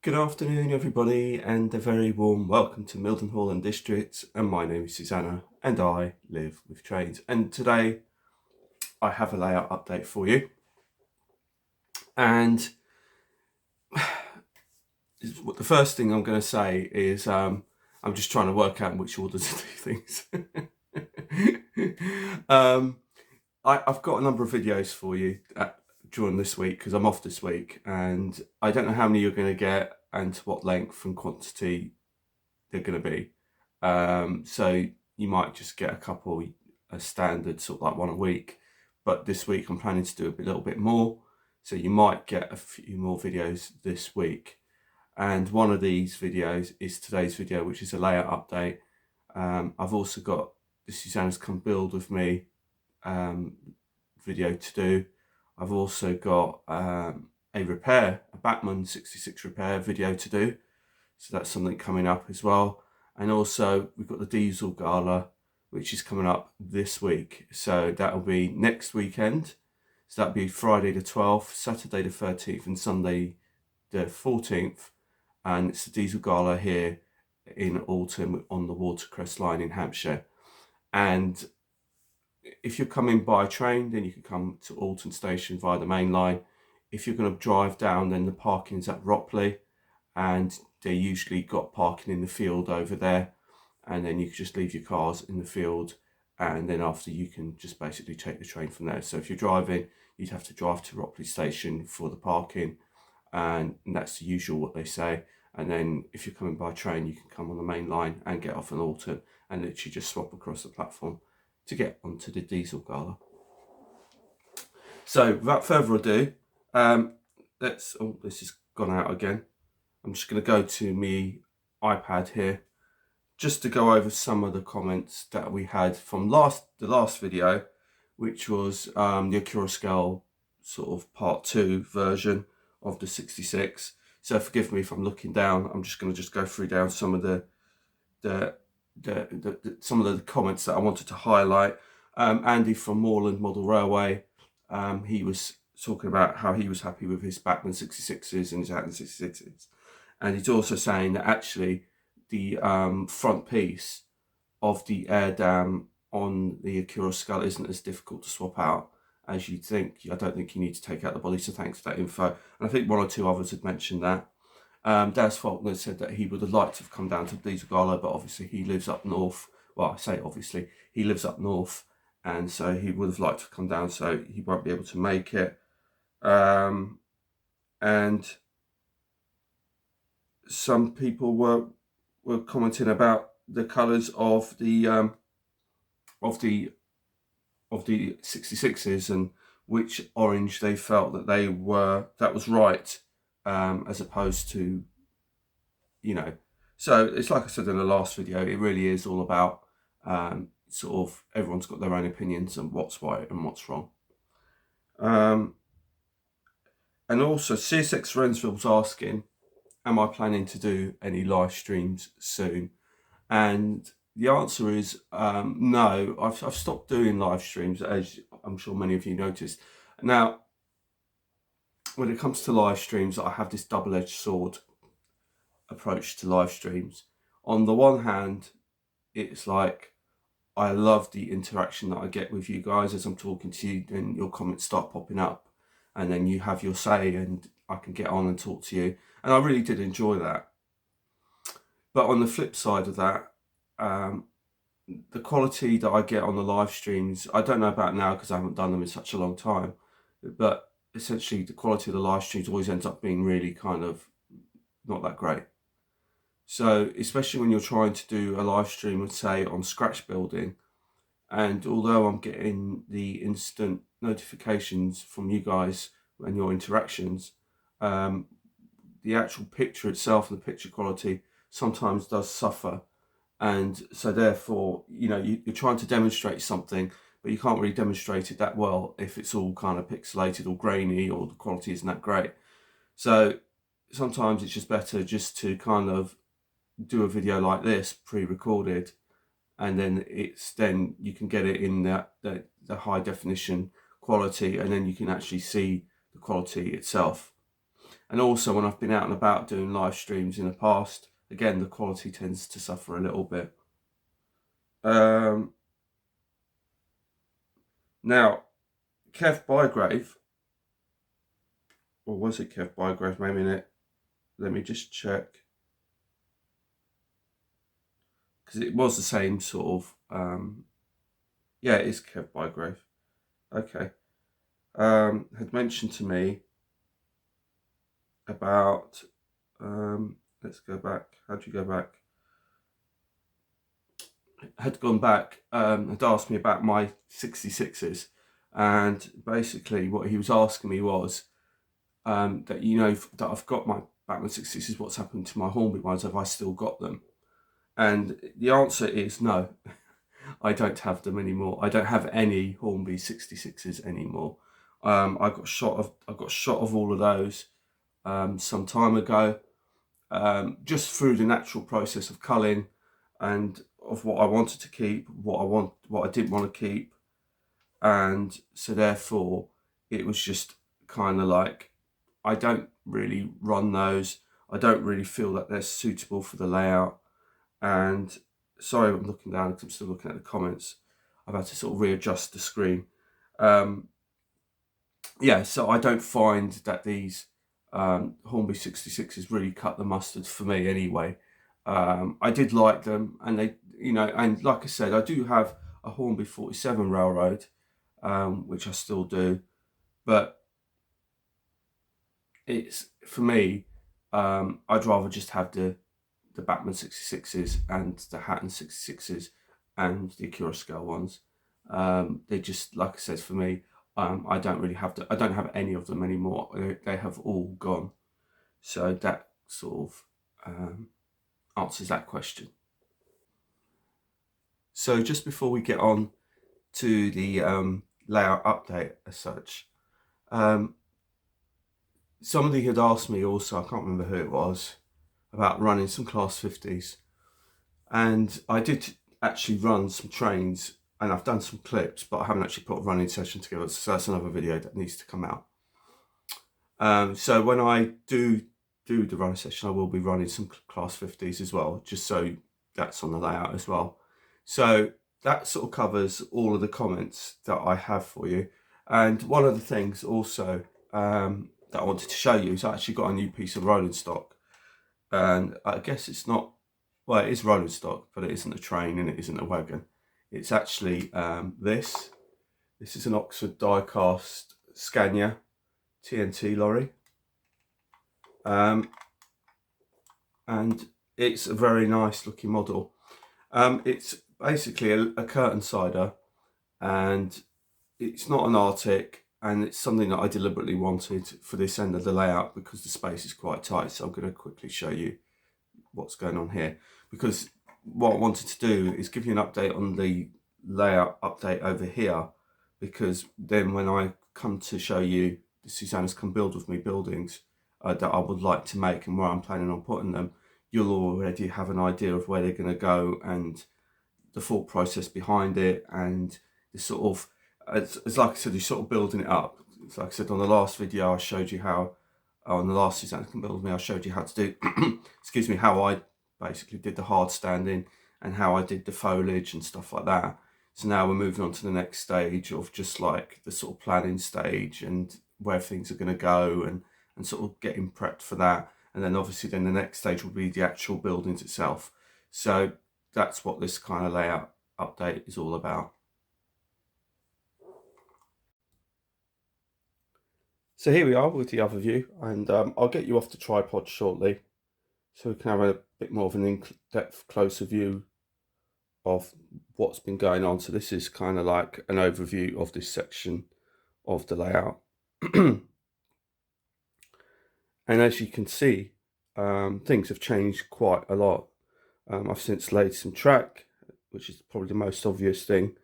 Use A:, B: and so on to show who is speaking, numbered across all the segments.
A: Good afternoon, everybody, and a very warm welcome to Mildenhall and District. And my name is Susanna, and I live with trains. And today I have a layout update for you. And the first thing I'm going to say is I'm just trying to work out in which order to do things. I've got a number of videos for you during this week because I'm off this week, and I don't know how many you're going to get and to what length and quantity they're going to be. So you might just get a couple, a standard sort of like one a week. But this week I'm planning to do a little bit more. So you might get a few more videos this week. And one of these videos is today's video, which is a layout update. I've also got the Susanna's Come Build With Me video to do. I've also got a Bachmann 66 repair video to do. So that's something coming up as well. And also we've got the Diesel Gala, which is coming up this week. So that'll be next weekend. So that'll be Friday the 12th, Saturday the 13th and Sunday the 14th. And it's the Diesel Gala here in Alton on the Watercress line in Hampshire. And if you're coming by train, then you can come to Alton Station via the main line. If you're going to drive down, then the parking's at Ropley, and they usually got parking in the field over there, and then you can just leave your cars in the field, and then after you can just basically take the train from there. So if you're driving, you'd have to drive to Ropley Station for the parking, and that's the usual what they say. And then if you're coming by train, you can come on the main line and get off in Alton and literally just swap across the platform to get onto the Diesel Gala. So without further ado, this has gone out again. I'm just going to go to my iPad here just to go over some of the comments that we had from the last video, which was the Accurascale sort of part 2 version of the 66. So forgive me if I'm looking down. I'm just going to go through down some of the comments that I wanted to highlight. Andy from Moorland Model Railway, he was talking about how he was happy with his Bachmann 66s and his Hatton 66s. And he's also saying that actually the front piece of the air dam on the Accurascale isn't as difficult to swap out as you'd think. I don't think you need to take out the body, so thanks for that info. And I think one or two others had mentioned that. Daz Faulkner said that he would have liked to have come down to Diesel Gala, but obviously he lives up north. Well, I say obviously, he lives up north, and so he would have liked to come down, so he won't be able to make it. And some people were commenting about the colours of the 66s and which orange they felt that was right, as opposed to, so it's like I said in the last video, it really is all about sort of everyone's got their own opinions on what's right and what's wrong. And also CSX Rensville's asking, am I planning to do any live streams soon? And the answer is no. I've stopped doing live streams, as I'm sure many of you noticed. Now, when it comes to live streams, I have this double-edged sword approach to live streams. On the one hand, it's like I love the interaction that I get with you guys as I'm talking to you, and your comments start popping up, and then you have your say and I can get on and talk to you, and I really did enjoy that. But on the flip side of that, the quality that I get on the live streams, I don't know about now because I haven't done them in such a long time, but essentially the quality of the live streams always ends up being really kind of not that great. So especially when you're trying to do a live stream, say on scratch building, and although I'm getting the instant notifications from you guys and your interactions, the actual picture itself and the picture quality sometimes does suffer. And so therefore, you're trying to demonstrate something, but you can't really demonstrate it that well if it's all kind of pixelated or grainy or the quality isn't that great. So sometimes it's just better just to kind of do a video like this pre-recorded, and then you can get it in the high definition quality, and then you can actually see the quality itself. And also when I've been out and about doing live streams in the past, again, the quality tends to suffer a little bit. Now, Kev Bygrave, or was it Kev Bygrave? Maybe let me just check. Because it was the same sort of, yeah, it is Kev Bygrave. Okay. Had mentioned to me about, let's go back. How do you go back? Had gone back, had asked me about my 66s, and basically what he was asking me was that, you know, that I've got my Bachmann 66s, what's happened to my Hornby ones, have I still got them? And the answer is no. I don't have them anymore. I don't have any Hornby 66s anymore. I got shot of all of those some time ago, just through the natural process of culling and of what I wanted to keep, what I didn't want to keep, and so therefore it was just kind of like, I don't really run those. I don't really feel that they're suitable for the layout. And sorry, I'm looking down because I'm still looking at the comments. I've had to sort of readjust the screen. Yeah, so I don't find that these Hornby 66s really cut the mustard for me anyway. I did like them, and they, you know, and like I said, I do have a Hornby 47 Railroad, which I still do, but it's, for me, I'd rather just have the Bachmann 66s and the Hatton 66s and the Akura scale ones. They just, like I said, for me, I don't have any of them anymore. They have all gone. So that sort of answers that question. So just before we get on to the layout update as such, somebody had asked me also, I can't remember who it was, about running some Class 50s. And I did actually run some trains, and I've done some clips, but I haven't actually put a running session together. So that's another video that needs to come out. So when I do the running session, I will be running some Class 50s as well, just so that's on the layout as well. So that sort of covers all of the comments that I have for you. And one of the things also that I wanted to show you is I actually got a new piece of rolling stock. And I guess it's not, well, it is rolling stock, but it isn't a train and it isn't a wagon. It's actually this. This is an Oxford die-cast Scania TNT lorry. And it's a very nice looking model. It's basically a curtain sider, and it's not an Arctic, and it's something that I deliberately wanted for this end of the layout because the space is quite tight. So I'm going to quickly show you what's going on here, because what I wanted to do is give you an update on the layout update over here, because then when I come to show you the Susanna's Come Build With Me buildings that I would like to make and where I'm planning on putting them, you'll already have an idea of where they're going to go and the thought process behind it, and the sort of, it's like I said, you're sort of building it up. It's like I said on the last video, I showed you how, on the last Susanna's Come Build With Me, I showed you how to do, excuse me, how I basically did the hard standing and how I did the foliage and stuff like that. So now we're moving on to the next stage of just like the sort of planning stage and where things are going to go, and sort of getting prepped for that. And then obviously then the next stage will be the actual buildings itself. So that's what this kind of layout update is all about. So here we are with the other view, and I'll get you off the tripod shortly so we can have a bit more of an in-depth, closer view of what's been going on. So this is kind of like an overview of this section of the layout. And as you can see, things have changed quite a lot. I've since laid some track, which is probably the most obvious thing.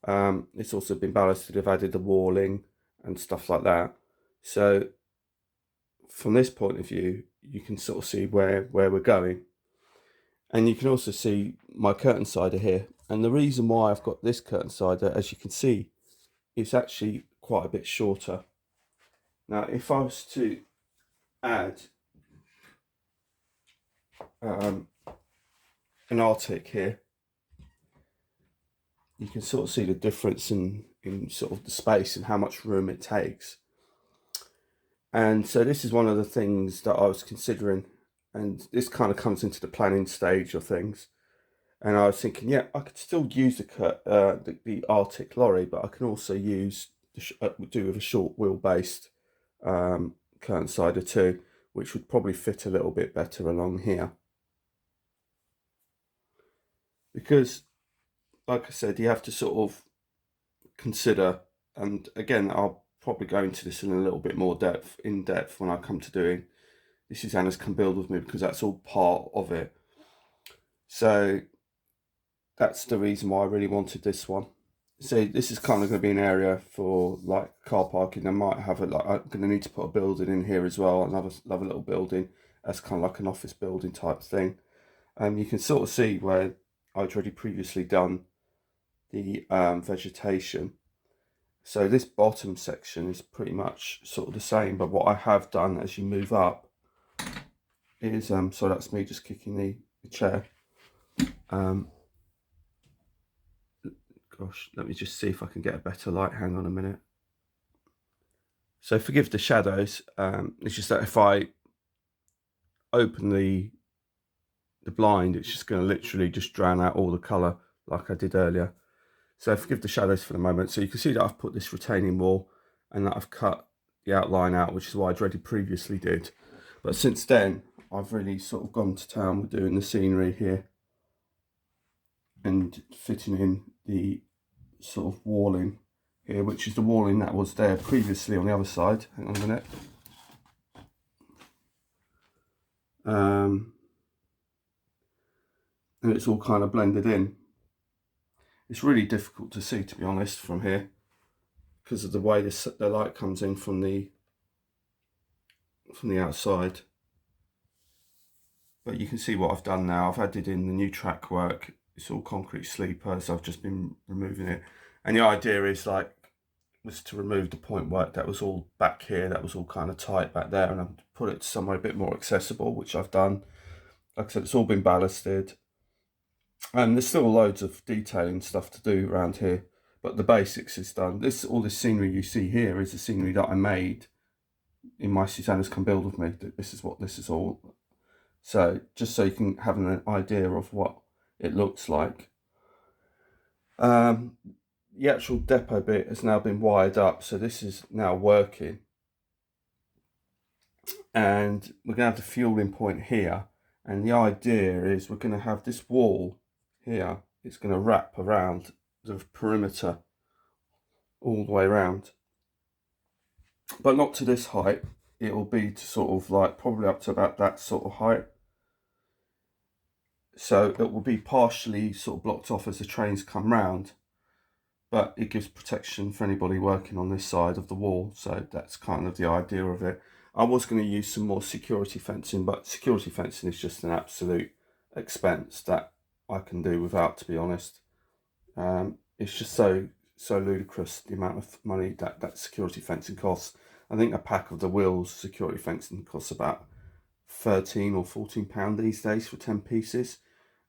A: It's also been ballasted. I've added the walling and stuff like that. So from this point of view, you can sort of see where we're going. And you can also see my curtain sider here. And the reason why I've got this curtain sider, as you can see, is actually quite a bit shorter. Now, if I was to add an Arctic here, you can sort of see the difference in sort of the space and how much room it takes. And so this is one of the things that I was considering, and this kind of comes into the planning stage of things. And I was thinking, yeah, I could still use the Arctic lorry, but I can also use do with a short wheelbase curtain sider too, which would probably fit a little bit better along here. Because, like I said, you have to sort of consider, and again, I'll probably go into this in a little bit more in depth when I come to doing This is Anna's Come Build With Me, because that's all part of it. So that's the reason why I really wanted this one. So this is kind of going to be an area for like car parking. I might have I'm going to need to put a building in here as well, another little building as kind of like an office building type thing. You can sort of see where I'd already previously done the vegetation. So this bottom section is pretty much sort of the same, but what I have done as you move up is, so that's me just kicking the chair. Gosh, let me just see if I can get a better light. Hang on a minute. So forgive the shadows. It's just that if I open the blind, it's just going to literally just drown out all the colour like I did earlier. So forgive the shadows for the moment. So you can see that I've put this retaining wall and that I've cut the outline out, which is what I'd already previously did. But since then, I've really sort of gone to town with doing the scenery here and fitting in the sort of walling here, which is the walling that was there previously on the other side. Hang on a minute. And it's all kind of blended in. It's really difficult to see, to be honest, from here because of the way the light comes in from the outside. But you can see what I've done now. I've added in the new track work. It's all concrete sleepers. I've just been removing it. And the idea is was to remove the point work that was all back here. That was all kind of tight back there, and I've put it somewhere a bit more accessible, which I've done. Like I said, it's all been ballasted. And there's still loads of detailing stuff to do around here, but the basics is done. All this scenery you see here is the scenery that I made in my Susanna's Come Build With Me. This is what this is all. So just so you can have an idea of what it looks like. The actual depot bit has now been wired up, so this is now working. And we're going to have the fueling point here. And the idea is we're going to have this wall here. It's going to wrap around the perimeter all the way around. But not to this height. It will be to sort of like probably up to about that sort of height. So it will be partially sort of blocked off as the trains come round, but it gives protection for anybody working on this side of the wall. So that's kind of the idea of it. I was going to use some more security fencing, but security fencing is just an absolute expense that I can do without, to be honest. It's just so ludicrous the amount of money that security fencing costs. I think a pack of the Wills security fencing costs about £13 or £14 these days for 10 pieces,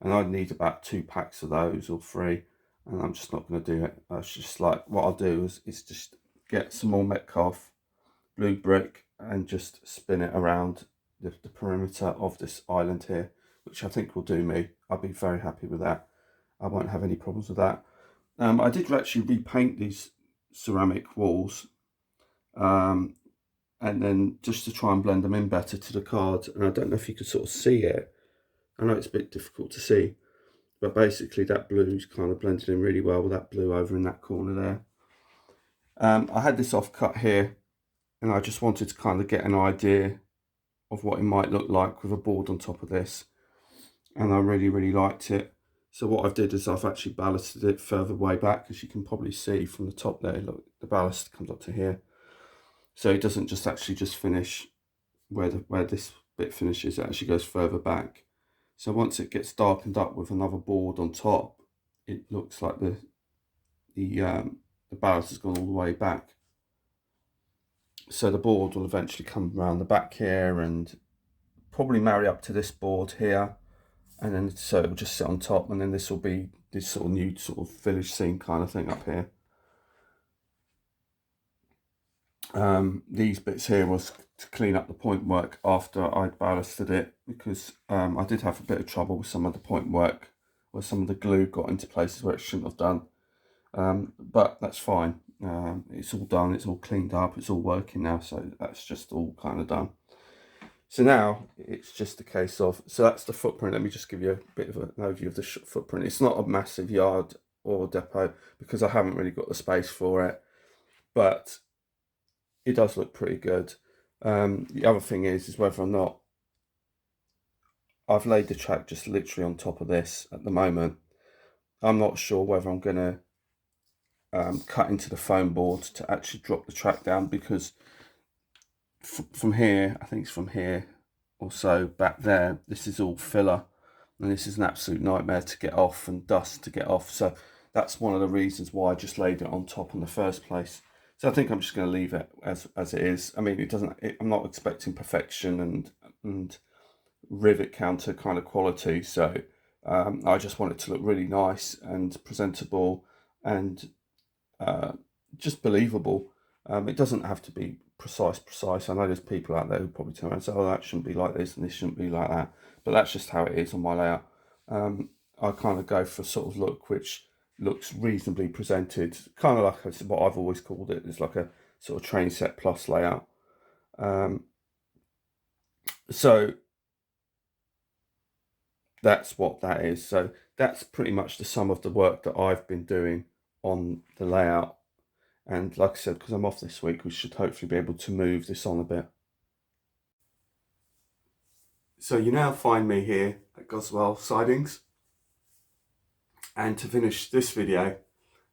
A: and I'd need about 2 packs of those or 3, and I'm just not going to do it. It's just like, what I'll do is just get some more Metcalfe blue brick and just spin it around the perimeter of this island here, which I think will do me. I'll be very happy with that. I won't have any problems with that. I did actually repaint these ceramic walls, and then just to try and blend them in better to the card. And I don't know if you could sort of see it. I know it's a bit difficult to see, but basically that blue's kind of blended in really well with that blue over in that corner there. I had this offcut here, and I just wanted to kind of get an idea of what it might look like with a board on top of this, and I really liked it. So what I've did is I've actually ballasted it further way back, as you can probably see from the top there. Look, the ballast comes up to here, so it doesn't just actually just finish where this bit finishes. It actually goes further back. So once it gets darkened up with another board on top, it looks like the ballast has gone all the way back. So the board will eventually come around the back here and probably marry up to this board here, and then so it'll just sit on top, and then this will be this sort of new sort of village scene kind of thing up here. These bits here was to clean up the point work after I'd ballasted it, because I did have a bit of trouble with some of the point work where some of the glue got into places where it shouldn't have done. But that's fine. It's all done, it's all cleaned up, it's all working now, so that's just all kind of done. So now it's just a case of, so that's the footprint. Let me just give you a bit of an overview of the footprint. It's not a massive yard or depot because I haven't really got the space for it, but it does look pretty good. The other thing is whether or not I've laid the track just literally on top of this at the moment. I'm not sure whether I'm going to cut into the foam board to actually drop the track down, because from here, I think it's from here or so back there, this is all filler, and this is an absolute nightmare to get off and dust to get off. So that's one of the reasons why I just laid it on top in the first place. So I think I'm just going to leave it as it is. I mean, I'm not expecting perfection and rivet counter kind of quality. So I just want it to look really nice and presentable and just believable. It doesn't have to be precise. I know there's people out there who probably turn around and say, oh, that shouldn't be like this and this shouldn't be like that. But that's just how it is on my layout. I kind of go for a sort of look which looks reasonably presented, kind of like what I've always called it. It's like a sort of train set plus layout. So that's what that is. So that's pretty much the sum of the work that I've been doing on the layout. And like I said, because I'm off this week, we should hopefully be able to move this on a bit. So you now find me here at Goswell Sidings. And to finish this video,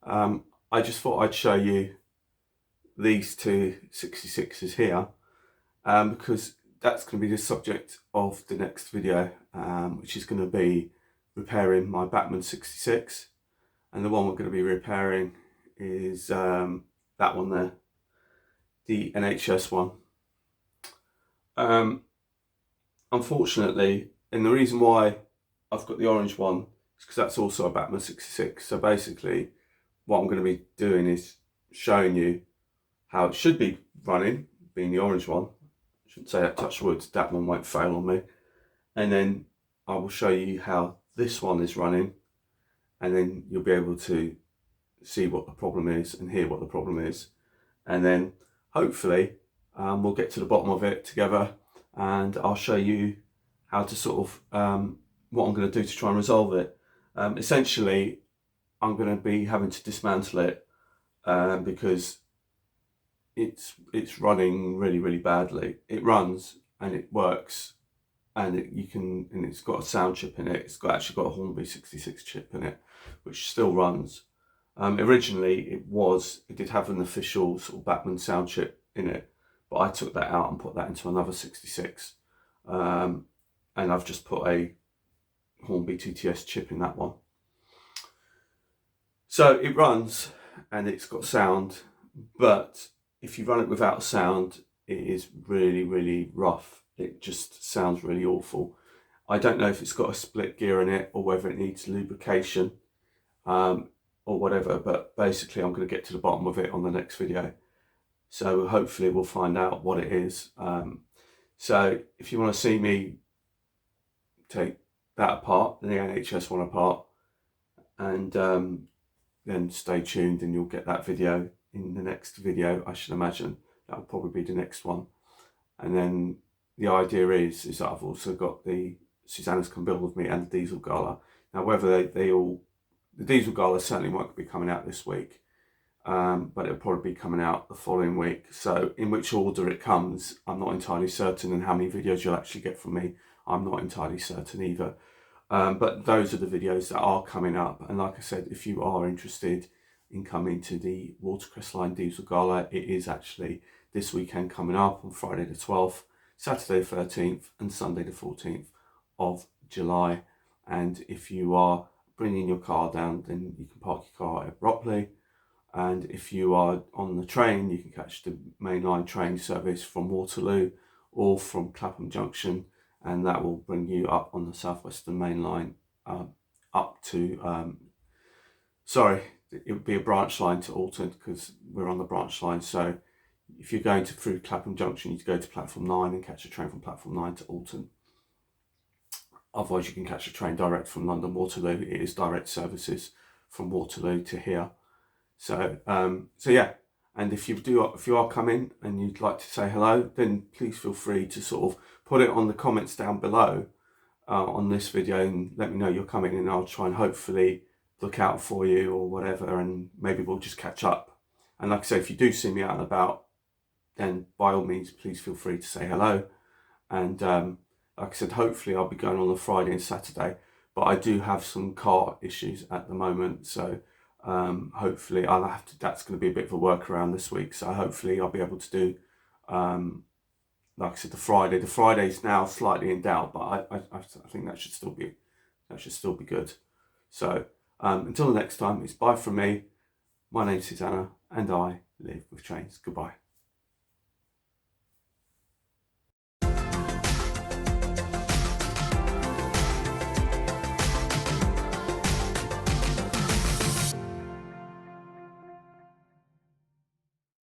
A: I just thought I'd show you these two 66s here, because that's going to be the subject of the next video, which is going to be repairing my Bachmann 66. And the one we're going to be repairing is that one there, the NHS one. Unfortunately, and the reason why I've got the orange one is because that's also a Bachmann 66. So basically what I'm going to be doing is showing you how it should be running, being the orange one. I shouldn't say that, touch wood, that one won't fail on me. And then I will show you how this one is running, and then you'll be able to see what the problem is and hear what the problem is. And then hopefully we'll get to the bottom of it together, and I'll show you how to sort of what I'm going to do to try and resolve it. Essentially, I'm going to be having to dismantle it because it's running really badly. It runs and it works, and it's got a sound chip in it. It's actually got a Hornby 66 chip in it, which still runs. Originally it did have an official sort of Bachmann sound chip in it, but I took that out and put that into another 66. And I've just put a Hornby TTS chip in that one. So it runs and it's got sound, but if you run it without sound, it is really rough. It just sounds really awful. I don't know if it's got a split gear in it or whether it needs lubrication or whatever, but basically I'm going to get to the bottom of it on the next video. So hopefully we'll find out what it is. So if you want to see me take that apart, the NHS one apart, and then stay tuned and you'll get that video in the next video. I should imagine that'll probably be the next one. And then the idea is that I've also got the Susanna's Come Build With Me and the Diesel Gala. Now whether the Diesel Gala certainly won't be coming out this week, but it'll probably be coming out the following week. So in which order it comes, I'm not entirely certain, and how many videos you'll actually get from me, I'm not entirely certain either. But those are the videos that are coming up. And like I said, if you are interested in coming to the Watercress Line Diesel Gala, it is actually this weekend coming up on Friday the 12th, Saturday the 13th and Sunday the 14th of July. And if you are bringing your car down, then you can park your car at Bropley. And if you are on the train, you can catch the mainline train service from Waterloo or from Clapham Junction, and that will bring you up on the South Western Main Line up to, sorry, it would be a branch line to Alton because we're on the branch line. So if you're going through Clapham Junction, you need to go to platform 9 and catch a train from platform 9 to Alton. Otherwise, you can catch a train direct from London Waterloo. It is direct services from Waterloo to here. So yeah. And if you are coming and you'd like to say hello, then please feel free to sort of put it on the comments down below on this video and let me know you're coming, and I'll try and hopefully look out for you or whatever, and maybe we'll just catch up. And like I say, if you do see me out and about, then by all means, please feel free to say hello. And like I said, hopefully I'll be going on a Friday and Saturday, but I do have some car issues at the moment. So hopefully that's going to be a bit of a workaround this week. So hopefully I'll be able to do, like I said, the Friday. The Friday's now slightly in doubt, but I think that should still be good. So until the next time, it's bye from me. My name's Susanna, and I live with trains. Goodbye.